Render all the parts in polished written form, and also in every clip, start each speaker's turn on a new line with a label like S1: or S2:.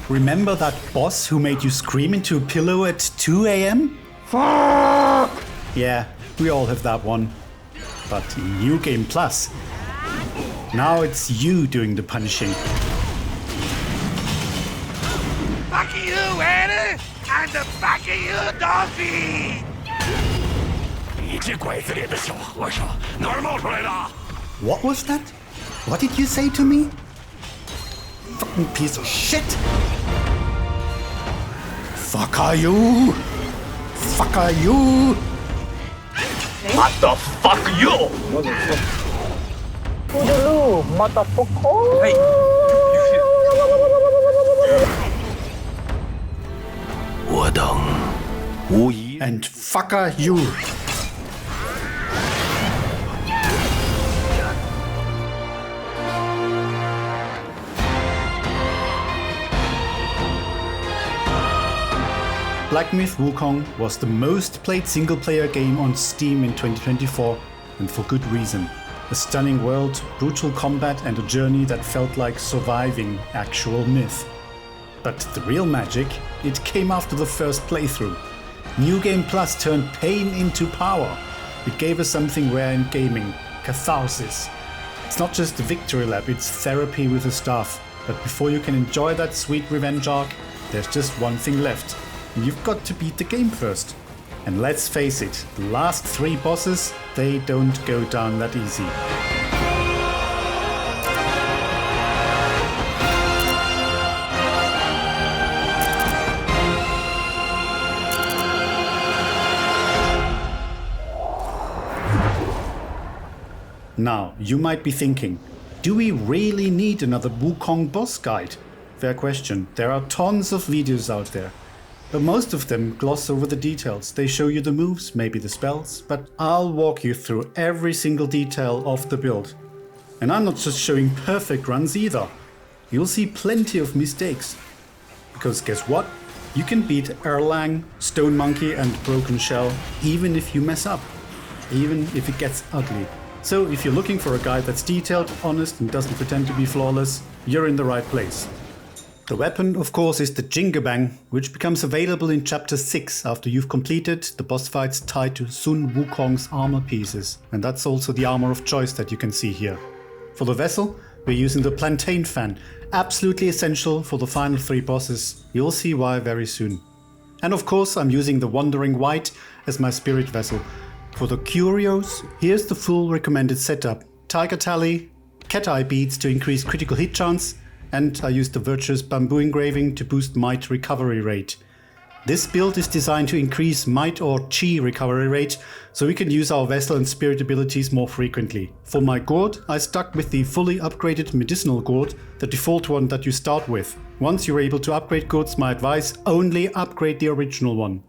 S1: Remember that boss who made you scream into a pillow at 2 a.m?
S2: Fuck!
S1: Yeah, we all have that one. But in New Game Plus, now it's you doing the punishing.
S3: Fuck you, Anna! And the fuck you, Dolphy!
S1: What was that? What did you say to me? Fucking piece of shit! Fuck are you? Fuck are you?
S4: What the fuck you?
S2: Dulu, motherfucker.
S4: Hey.
S1: And fucker you. Black Myth Wukong was the most played single-player game on Steam in 2024, and for good reason. A stunning world, brutal combat and a journey that felt like surviving actual myth. But the real magic, it came after the first playthrough. New Game Plus turned pain into power. It gave us something rare in gaming, catharsis. It's not just a victory lap, it's therapy with a staff. But before you can enjoy that sweet revenge arc, there's just one thing left. You've got to beat the game first. And let's face it, the last 3 bosses, they don't go down that easy. Now, you might be thinking, do we really need another Wukong boss guide? Fair question. There are tons of videos out there. But most of them gloss over the details. They show you the moves, maybe the spells, but I'll walk you through every single detail of the build. And I'm not just showing perfect runs either. You'll see plenty of mistakes. Because guess what? You can beat Erlang, Stone Monkey and Broken Shell even if you mess up. Even if it gets ugly. So if you're looking for a guide that's detailed, honest and doesn't pretend to be flawless, you're in the right place. The weapon, of course, is the Jingabang, which becomes available in Chapter 6 after you've completed the boss fights tied to Sun Wukong's armor pieces. And that's also the armor of choice that you can see here. For the vessel, we're using the Plantain Fan, absolutely essential for the final 3 bosses. You'll see why very soon. And of course, I'm using the Wandering White as my spirit vessel. For the curios, here's the full recommended setup. Tiger Tally, Cat Eye Beads to increase critical hit chance, and I used the Virtuous Bamboo Engraving to boost Might recovery rate. This build is designed to increase Might or Chi recovery rate, so we can use our Vessel and Spirit abilities more frequently. For my gourd, I stuck with the fully upgraded Medicinal Gourd, the default one that you start with. Once you're able to upgrade gourds, my advice, only upgrade the original one.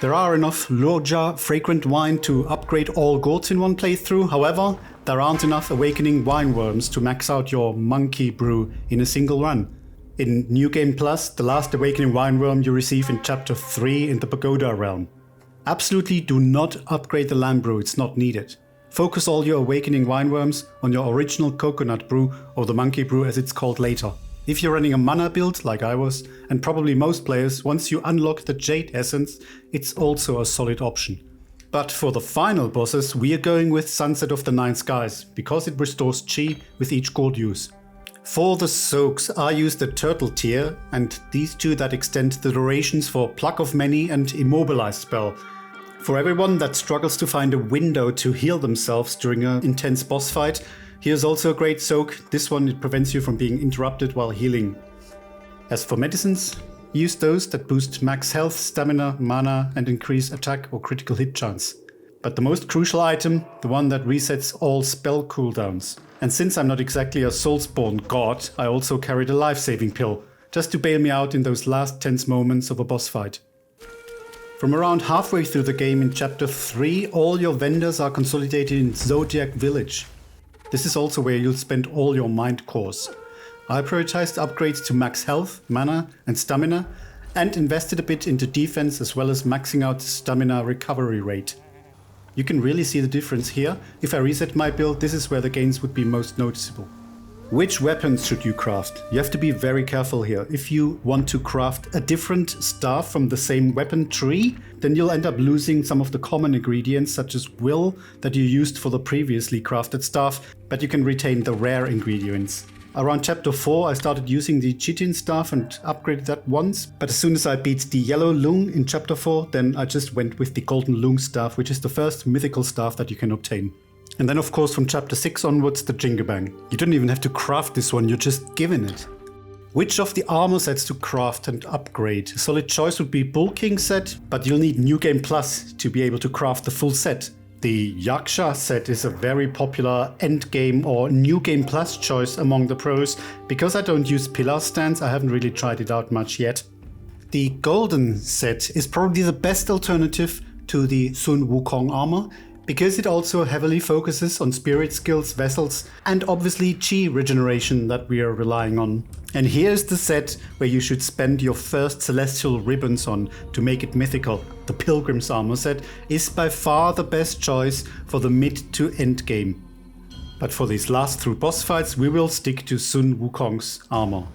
S1: There are enough Loja fragrant wine to upgrade all gourds in one playthrough, however, there aren't enough Awakening Wine Worms to max out your Monkey Brew in a single run. In New Game Plus, the last Awakening Wine Worm you receive in Chapter 3 in the Pagoda realm. Absolutely do not upgrade the Lamb Brew, it's not needed. Focus all your Awakening Wine Worms on your original Coconut Brew or the Monkey Brew as it's called later. If you're running a mana build like I was, and probably most players, once you unlock the Jade Essence, it's also a solid option. But for the final bosses, we are going with Sunset of the Nine Skies, because it restores Chi with each gourd use. For the soaks, I used the Turtle tier, and these 2 that extend the durations for Pluck of Many and Immobilize spell. For everyone that struggles to find a window to heal themselves during an intense boss fight, here's also a great soak. This one, it prevents you from being interrupted while healing. As for medicines, use those that boost max health, stamina, mana and increase attack or critical hit chance. But the most crucial item, the one that resets all spell cooldowns. And since I'm not exactly a Soulspawn god, I also carried a life-saving pill, just to bail me out in those last tense moments of a boss fight. From around halfway through the game in Chapter 3, all your vendors are consolidated in Zodiac Village. This is also where you'll spend all your mind cores. I prioritized upgrades to max health, mana and stamina, and invested a bit into defense as well as maxing out stamina recovery rate. You can really see the difference here. If I reset my build, this is where the gains would be most noticeable. Which weapons should you craft? You have to be very careful here. If you want to craft a different staff from the same weapon tree, then you'll end up losing some of the common ingredients such as will that you used for the previously crafted staff, but you can retain the rare ingredients. Around chapter 4 I started using the chitin staff and upgraded that once, but as soon as I beat the yellow lung in chapter 4, then I just went with the golden lung staff, which is the first mythical staff that you can obtain. And then of course from chapter 6 onwards the Jingabang. You don't even have to craft this one, you're just given it. Which of the armor sets to craft and upgrade? A solid choice would be Bulking set, but you'll need New Game Plus to be able to craft the full set. The Yaksha set is a very popular Endgame or New Game Plus choice among the pros. Because I don't use pillar stands, I haven't really tried it out much yet. The Golden set is probably the best alternative to the Sun Wukong armor, because it also heavily focuses on spirit skills, vessels, and obviously chi regeneration that we are relying on. And here's the set where you should spend your first celestial ribbons on to make it mythical. The Pilgrim's armor set is by far the best choice for the mid to end game. But for these last 3 boss fights we will stick to Sun Wukong's armor.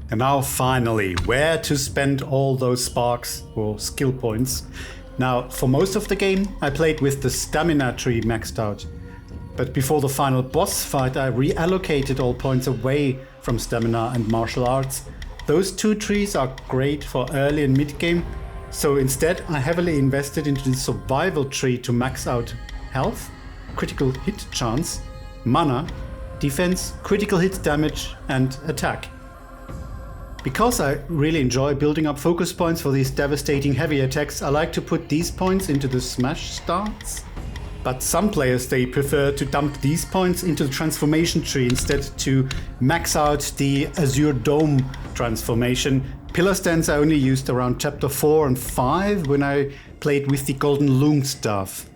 S1: And now finally, where to spend all those sparks or skill points. Now, for most of the game, I played with the stamina tree maxed out. But before the final boss fight, I reallocated all points away from stamina and martial arts. Those 2 trees are great for early and mid game, so instead I heavily invested into the survival tree to max out health, critical hit chance, mana, defense, critical hit damage, and attack. Because I really enjoy building up focus points for these devastating heavy attacks, I like to put these points into the smash starts. But some players, they prefer to dump these points into the transformation tree instead to max out the Azure Dome transformation. Pillar stands I only used around chapter 4 and 5 when I played with the Golden Lung staff.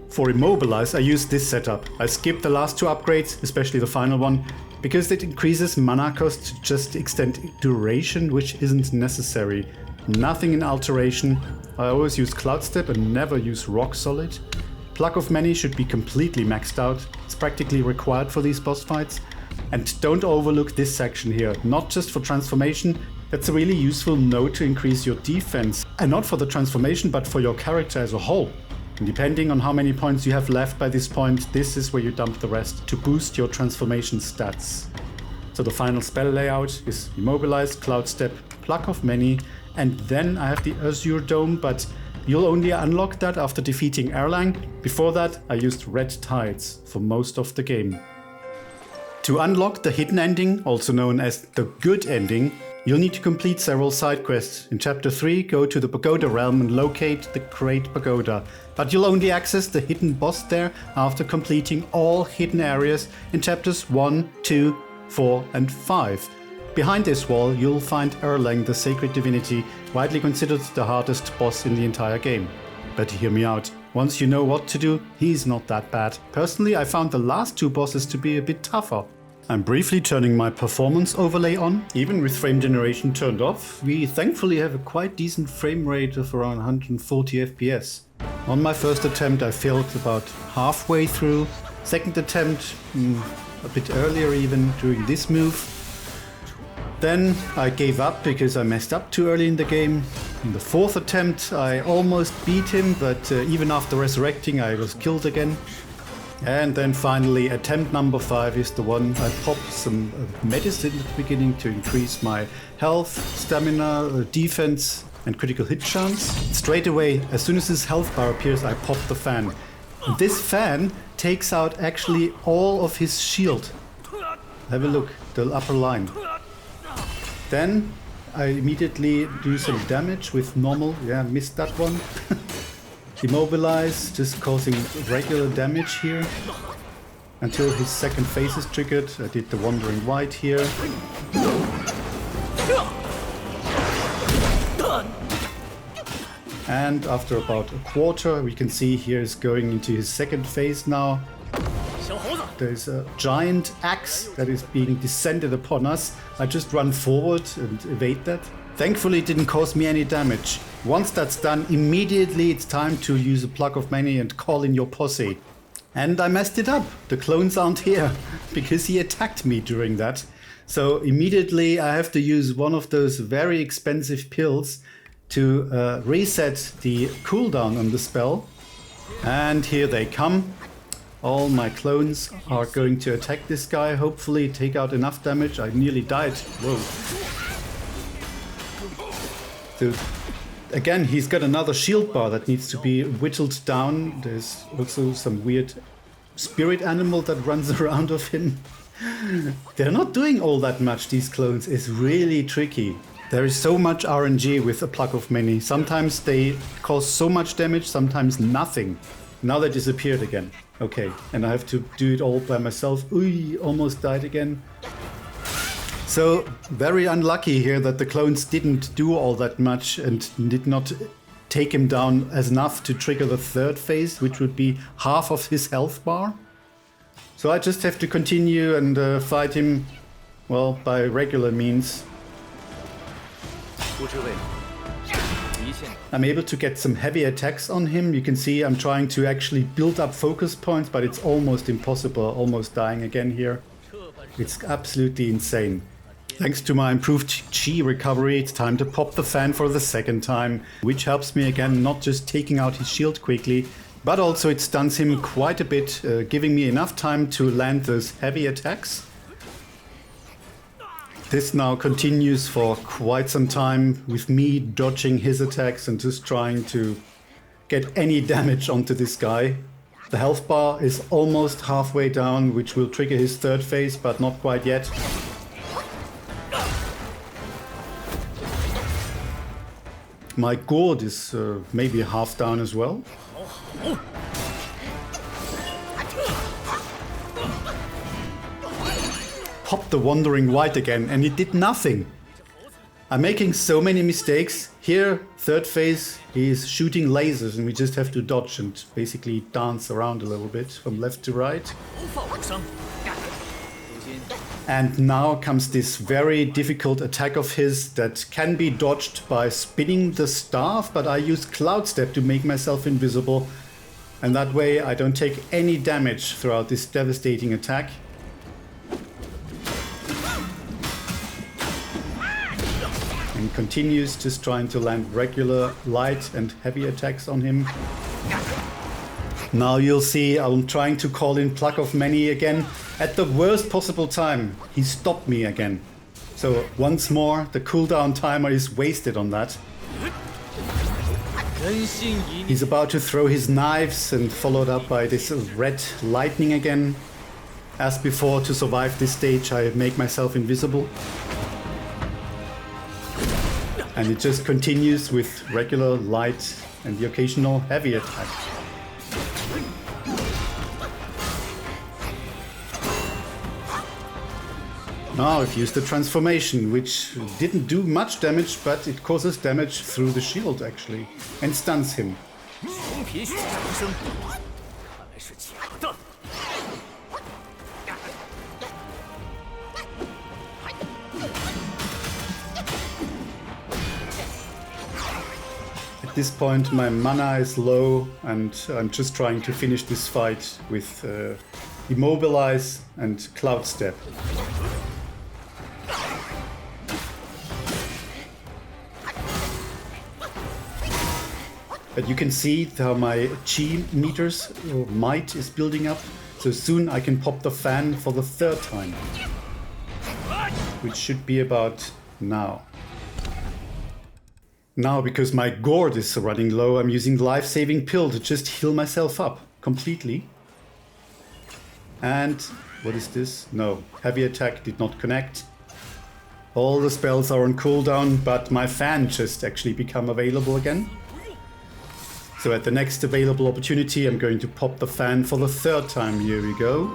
S1: For Immobilize I used this setup. I skipped the last 2 upgrades, especially the final one, because it increases mana cost to just extend duration, which isn't necessary. Nothing in Alteration. I always use Cloud Step and never use Rock Solid. Pluck of Many should be completely maxed out. It's practically required for these boss fights. And don't overlook this section here, not just for transformation. That's a really useful node to increase your defense. And not for the transformation, but for your character as a whole. And depending on how many points you have left by this point, this is where you dump the rest to boost your transformation stats. So the final spell layout is Immobilize, Cloud Step, Pluck of Many, and then I have the Azure Dome, but you'll only unlock that after defeating Erlang. Before that, I used Red Tides for most of the game. To unlock the hidden ending, also known as the good ending, you'll need to complete several side quests. In chapter 3, go to the Pagoda realm and locate the Great Pagoda. But you'll only access the hidden boss there after completing all hidden areas in chapters 1, 2, 4 and 5. Behind this wall, you'll find Erlang, the sacred divinity, widely considered the hardest boss in the entire game. But hear me out. Once you know what to do, he's not that bad. Personally, I found the last 2 bosses to be a bit tougher. I'm briefly turning my performance overlay on. Even with frame generation turned off, we thankfully have a quite decent frame rate of around 140 FPS. On my first attempt I failed about halfway through. Second attempt, a bit earlier even during this move. Then I gave up because I messed up too early in the game. In the 4th attempt I almost beat him, but even after resurrecting I was killed again. And then finally, attempt number 5 is the one. I popped some medicine at the beginning to increase my health, stamina, defense and critical hit chance. Straight away, as soon as this health bar appears, I pop the fan. And this fan takes out actually all of his shield. Have a look, the upper line. Then I immediately do some damage with normal. Yeah, missed that one. Immobilize, just causing regular damage here until his second phase is triggered. I did the Wandering White here. And after about a quarter, we can see here is going into his second phase now. There's a giant axe that is being descended upon us. I just run forward and evade that. Thankfully it didn't cause me any damage. Once that's done, immediately it's time to use a Pluck of Many and call in your posse. And I messed it up. The clones aren't here because he attacked me during that. So immediately I have to use one of those very expensive pills to reset the cooldown on the spell. And here they come. All my clones are going to attack this guy, hopefully take out enough damage. I nearly died. Whoa. So again, he's got another shield bar that needs to be whittled down. There's also some weird spirit animal that runs around of him. They're not doing all that much, these clones. It's really tricky. There is so much RNG with a Pluck of Many. Sometimes they cause so much damage, sometimes nothing. Now they disappeared again. Okay, and I have to do it all by myself. Ooh, almost died again. So, very unlucky here that the clones didn't do all that much and did not take him down as enough to trigger the third phase, which would be half of his health bar. So I just have to continue and fight him, well, by regular means. I'm able to get some heavy attacks on him. You can see I'm trying to actually build up focus points, but it's almost impossible, almost dying again here. It's absolutely insane. Thanks to my improved chi recovery, it's time to pop the fan for the second time, which helps me again not just taking out his shield quickly, but also it stuns him quite a bit, giving me enough time to land those heavy attacks. This now continues for quite some time with me dodging his attacks and just trying to get any damage onto this guy. The health bar is almost halfway down, which will trigger his third phase, but not quite yet. My gourd is maybe half down as well. Popped the Wandering Wight again, and it did nothing. I'm making so many mistakes. Here, third phase, he's shooting lasers and we just have to dodge and basically dance around a little bit from left to right. And now comes this very difficult attack of his that can be dodged by spinning the staff, but I use Cloud Step to make myself invisible. And that way I don't take any damage throughout this devastating attack. And continues just trying to land regular light and heavy attacks on him. Now you'll see I'm trying to call in Pluck of Many again. At the worst possible time, he stopped me again. So once more, the cooldown timer is wasted on that. He's about to throw his knives and followed up by this red lightning again. As before, to survive this stage, I make myself invisible. And it just continues with regular light and the occasional heavy attack. Now I've used the transformation, which didn't do much damage, but it causes damage through the shield actually, and stuns him. At this point my mana is low and I'm just trying to finish this fight with Immobilize and Cloud Step. But you can see how my chi meters or might is building up, so soon I can pop the fan for the third time, which should be about now. Now, because my gourd is running low, I'm using the life-saving pill to just heal myself up completely. And what is this? No, heavy attack did not connect. All the spells are on cooldown, but my fan just actually become available again. So at the next available opportunity, I'm going to pop the fan for the third time. Here we go.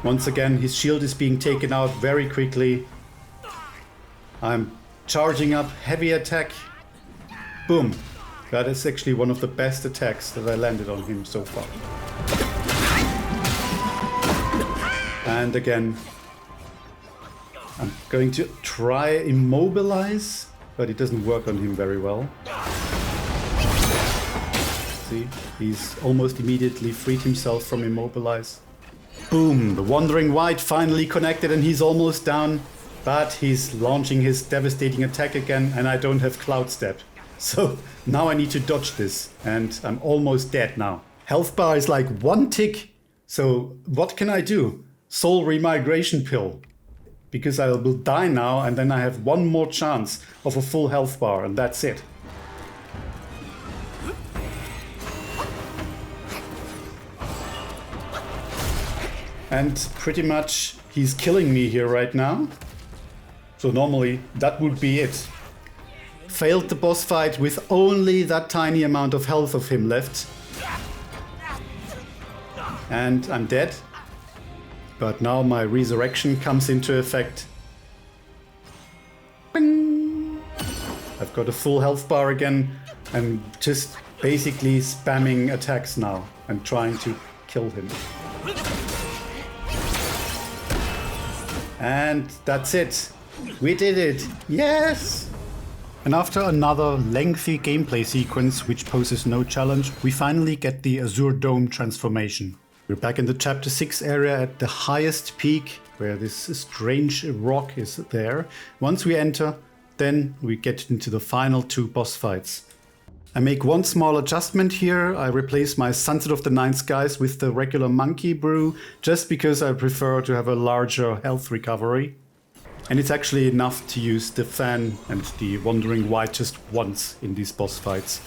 S1: Once again, his shield is being taken out very quickly. I'm charging up heavy attack. Boom. That is actually one of the best attacks that I landed on him so far. And again, I'm going to try Immobilize, but it doesn't work on him very well. See, he's almost immediately freed himself from immobilize. Boom! The Wandering White finally connected and he's almost down. But he's launching his devastating attack again and I don't have Cloud Step. So now I need to dodge this and I'm almost dead now. Health bar is like 1 tick. So what can I do? Soul Remigration Pill. Because I will die now and then I have 1 more chance of a full health bar and that's it. And pretty much he's killing me here right now. So normally that would be it. Failed the boss fight with only that tiny amount of health of him left. And I'm dead. But now my resurrection comes into effect. Bing! I've got a full health bar again. I'm just basically spamming attacks now and trying to kill him. And that's it. We did it. Yes! And after another lengthy gameplay sequence, which poses no challenge, we finally get the Azure Dome transformation. We're back in the Chapter 6 area at the highest peak, where this strange rock is there. Once we enter, then we get into the final 2 boss fights. I make 1 small adjustment here. I replace my Sunset of the Nine Skies with the regular Monkey Brew, just because I prefer to have a larger health recovery. And it's actually enough to use the fan and the Wandering White just once in these boss fights.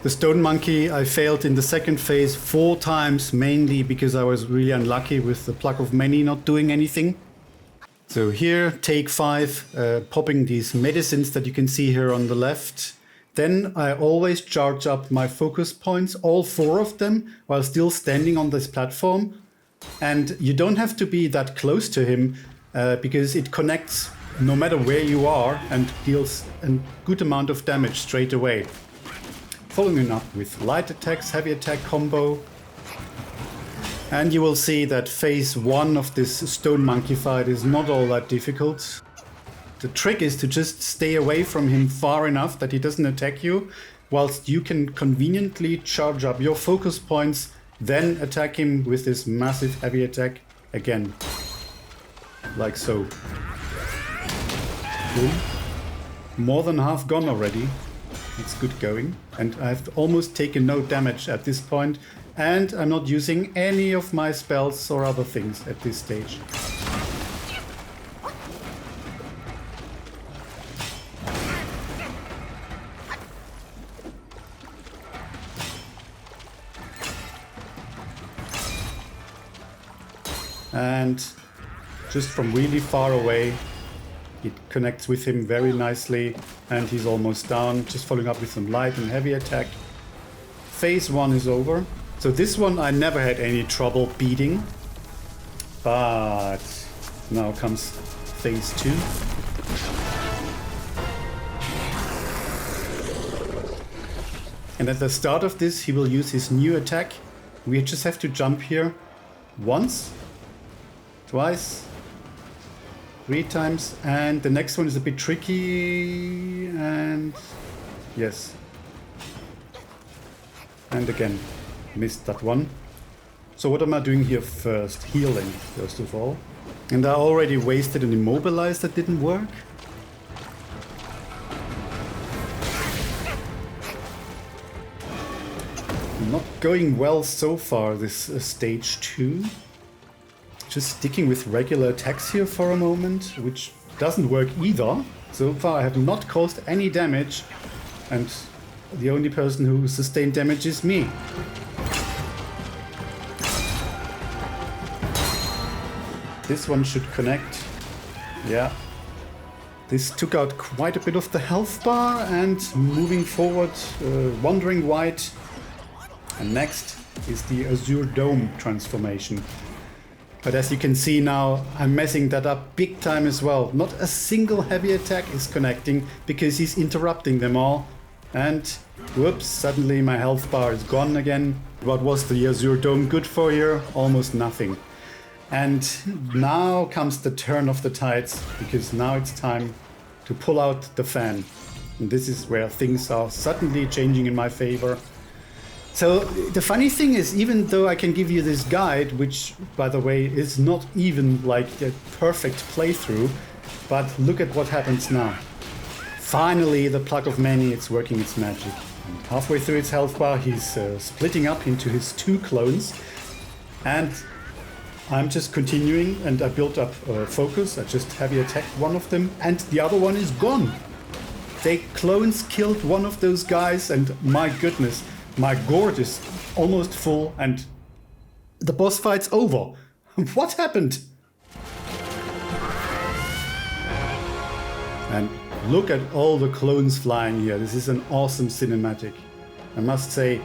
S1: The Stone Monkey I failed in the second phase 4 times, mainly because I was really unlucky with the Pluck of Many not doing anything. So here, take 5, popping these medicines that you can see here on the left. Then I always charge up my focus points, all 4 of them, while still standing on this platform. And you don't have to be that close to him, because it connects no matter where you are and deals a good amount of damage straight away. Following up with light attacks, heavy attack combo. And you will see that phase 1 of this Stone Monkey fight is not all that difficult. The trick is to just stay away from him far enough that he doesn't attack you, whilst you can conveniently charge up your focus points, then attack him with this massive heavy attack again. Like so. Boom. More than half gone already. It's good going. And I've almost taken no damage at this point, and I'm not using any of my spells or other things at this stage. And just from really far away, it connects with him very nicely, and he's almost down. Just following up with some light and heavy attack. Phase 1 is over. So this one I never had any trouble beating. But now comes phase 2. And at the start of this, he will use his new attack. We just have to jump here once, twice, 3 times, and the next one is a bit tricky, and yes. And again, missed that one. So what am I doing here first? Healing, first of all. And I already wasted an immobilize that didn't work. Not going well so far, this stage 2. Just sticking with regular attacks here for a moment, which doesn't work either. So far I have not caused any damage, and the only person who sustained damage is me. This one should connect. Yeah. This took out quite a bit of the health bar, and moving forward, Wandering White. And next is the Azure Dome transformation. But as you can see now, I'm messing that up big time as well. Not a single heavy attack is connecting because he's interrupting them all. And whoops, suddenly my health bar is gone again. What was the Azure Dome good for here? Almost nothing. And now comes the turn of the tides, because now it's time to pull out the fan. And this is where things are suddenly changing in my favor. So the funny thing is, even though I can give you this guide, which by the way is not even like the perfect playthrough, but look at what happens now. Finally, the Plug of Many, it's working its magic. And halfway through its health bar, he's splitting up into his 2 clones. And I'm just continuing, and I built up focus. I just heavy attacked one of them, and the other one is gone. They clones killed one of those guys, and my goodness, my gourd is almost full, and the boss fight's over. What happened? And look at all the clones flying here. This is an awesome cinematic. I must say,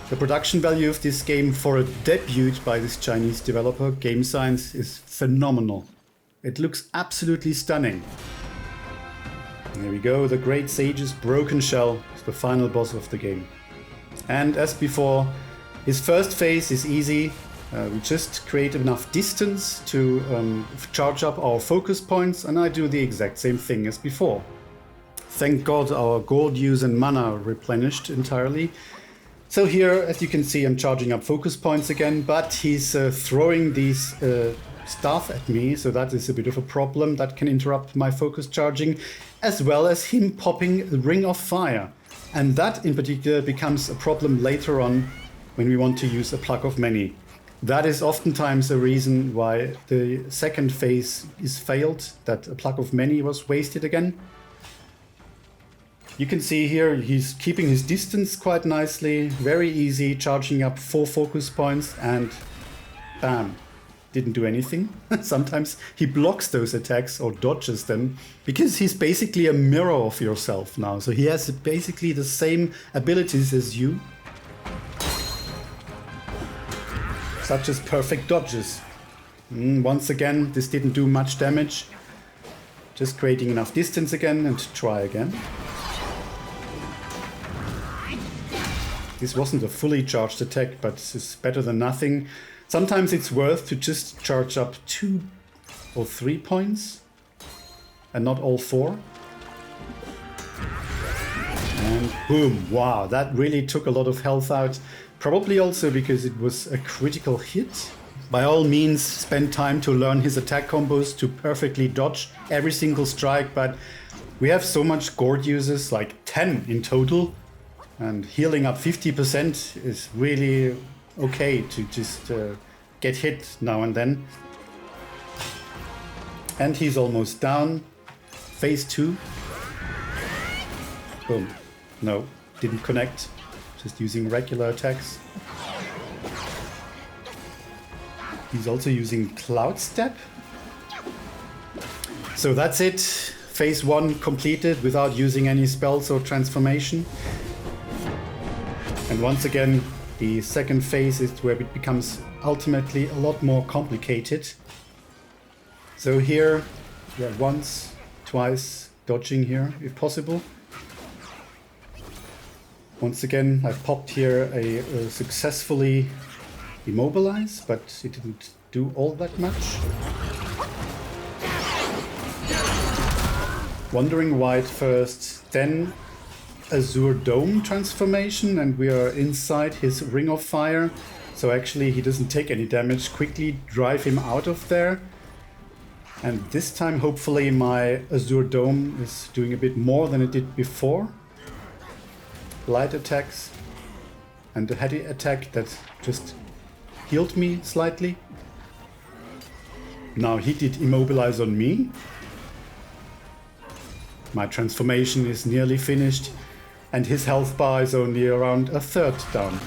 S1: the production value of this game for a debut by this Chinese developer, Game Science, is phenomenal. It looks absolutely stunning. There we go, the Great Sage's Broken Shell is the final boss of the game. And as before, his first phase is easy. We just create enough distance to charge up our focus points, and I do the exact same thing as before. Thank God our gold use and mana replenished entirely. So here, as you can see, I'm charging up focus points again, but he's throwing these stuff at me, so that is a bit of a problem. That can interrupt my focus charging, as well as him popping the Ring of Fire. And that in particular becomes a problem later on when we want to use a Plug of Many. That is oftentimes a reason why the second phase is failed, that a Plug of Many was wasted again. You can see here he's keeping his distance quite nicely, very easy, charging up 4 focus points, and bam, didn't do anything. Sometimes he blocks those attacks or dodges them, because he's basically a mirror of yourself now. So he has basically the same abilities as you, such as perfect dodges. Once again, this didn't do much damage. Just creating enough distance again and try again. This wasn't a fully charged attack, but it's better than nothing. Sometimes it's worth to just charge up 2 or 3 points and not all 4. And boom, wow, that really took a lot of health out. Probably also because it was a critical hit. By all means, spend time to learn his attack combos to perfectly dodge every single strike, but we have so much gourd users, like 10 in total, and healing up 50% is really okay to just get hit now and then. And he's almost down. Phase 2. Boom. No, didn't connect. Just using regular attacks. He's also using Cloud Step. So that's it. Phase 1 completed without using any spells or transformation. And once again, the second phase is where it becomes ultimately a lot more complicated. So here, yeah, once, twice, dodging here if possible. Once again, I've popped here a successfully immobilize, but it didn't do all that much. Wandering White first, then Azure Dome transformation, and we are inside his Ring of Fire. So actually he doesn't take any damage. Quickly drive him out of there. And this time hopefully my Azure Dome is doing a bit more than it did before. Light attacks and a heavy attack that just healed me slightly. Now he did immobilize on me. My transformation is nearly finished and his health bar is only around a third down.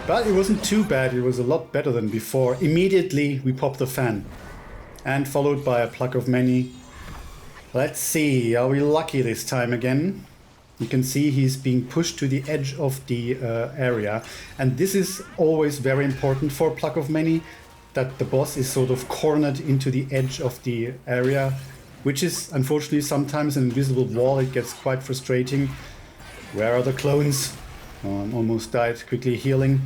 S1: But it wasn't too bad, it was a lot better than before. Immediately we popped the fan and followed by a Plug of Many. Let's see, are we lucky this time again? You can see he's being pushed to the edge of the area. And this is always very important for Plug of Many, that the boss is sort of cornered into the edge of the area, which is unfortunately sometimes an invisible wall. It gets quite frustrating. Where are the clones? Oh, I'm almost died, quickly healing.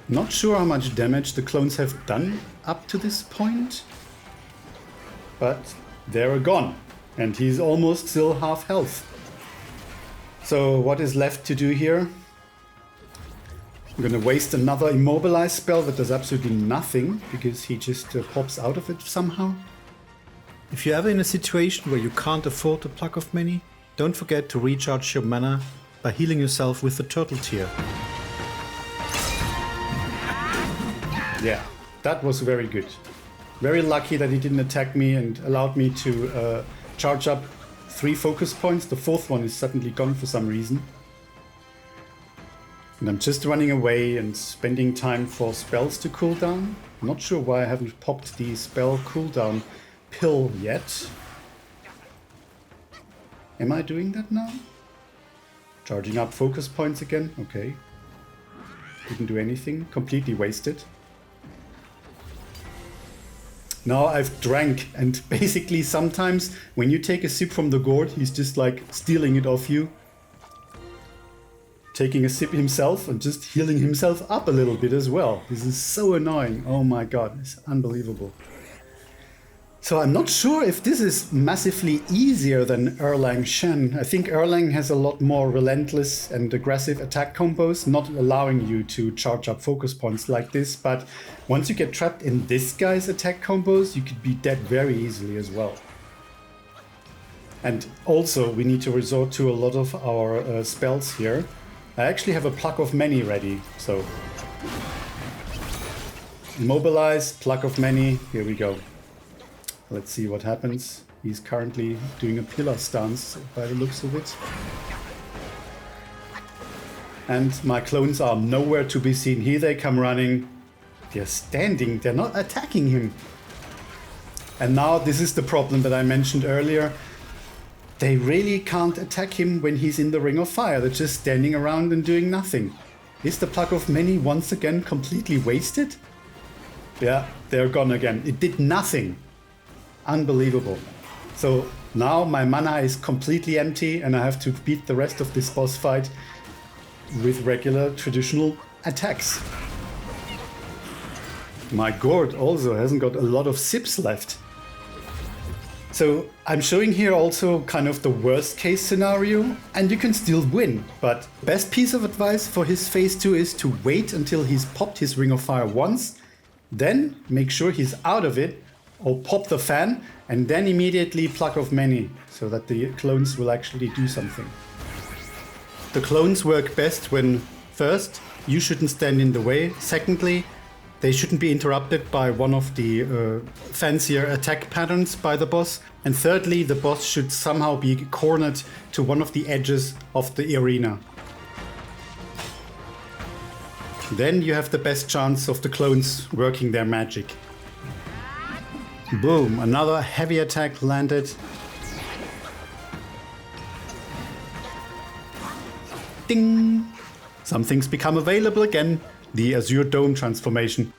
S1: Not sure how much damage the clones have done up to this point, but they're gone. And he's almost still half health. So what is left to do here? I'm gonna waste another immobilize spell that does absolutely nothing because he just pops out of it somehow. If you're ever in a situation where you can't afford the Pluck of Many, don't forget to recharge your mana by healing yourself with the Turtle Tear. Yeah, that was very good. Very lucky that he didn't attack me and allowed me to charge up 3 focus points. The 4th one is suddenly gone for some reason. And I'm just running away and spending time for spells to cool down. I'm not sure why I haven't popped the spell cooldown pill yet. Am I doing that now? Charging up focus points again? Okay. Didn't do anything. Completely wasted. Now I've drank, and basically sometimes when you take a sip from the gourd, he's just like stealing it off you. Taking a sip himself and just healing himself up a little bit as well. This is so annoying. Oh my god, it's unbelievable. So I'm not sure if this is massively easier than Erlang Shen. I think Erlang has a lot more relentless and aggressive attack combos, not allowing you to charge up focus points like this. But once you get trapped in this guy's attack combos, you could be dead very easily as well. And also we need to resort to a lot of our spells here. I actually have a Pluck of Many ready, so immobilize, Pluck of Many, here we go. Let's see what happens. He's currently doing a pillar stance by the looks of it. And my clones are nowhere to be seen. Here they come running. They're standing, they're not attacking him. And now this is the problem that I mentioned earlier. They really can't attack him when he's in the Ring of Fire. They're just standing around and doing nothing. Is the Pluck of Many once again completely wasted? Yeah, they're gone again. It did nothing. Unbelievable. So now my mana is completely empty and I have to beat the rest of this boss fight with regular traditional attacks. My gourd also hasn't got a lot of sips left. So I'm showing here also kind of the worst case scenario, and you can still win. But best piece of advice for his phase 2 is to wait until he's popped his Ring of Fire once, then make sure he's out of it, or pop the fan, and then immediately Pluck of Many, so that the clones will actually do something. The clones work best when, first, you shouldn't stand in the way. Secondly, they shouldn't be interrupted by one of the fancier attack patterns by the boss. And thirdly, the boss should somehow be cornered to one of the edges of the arena. Then you have the best chance of the clones working their magic. Boom, another heavy attack landed. Ding! Something's become available again, the Azure Dome transformation.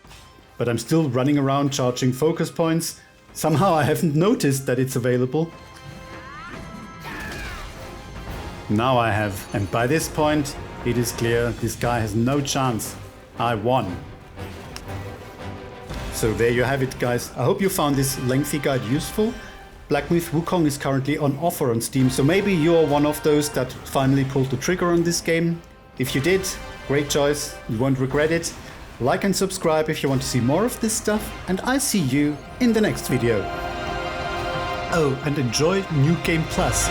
S1: But I'm still running around charging focus points. Somehow I haven't noticed that it's available. Now I have, and by this point it is clear this guy has no chance. I won. So there you have it, guys. I hope you found this lengthy guide useful. Black Myth Wukong is currently on offer on Steam, so maybe you're one of those that finally pulled the trigger on this game. If you did, great choice, you won't regret it. Like and subscribe if you want to see more of this stuff, and I see you in the next video. Oh, and enjoy New Game Plus.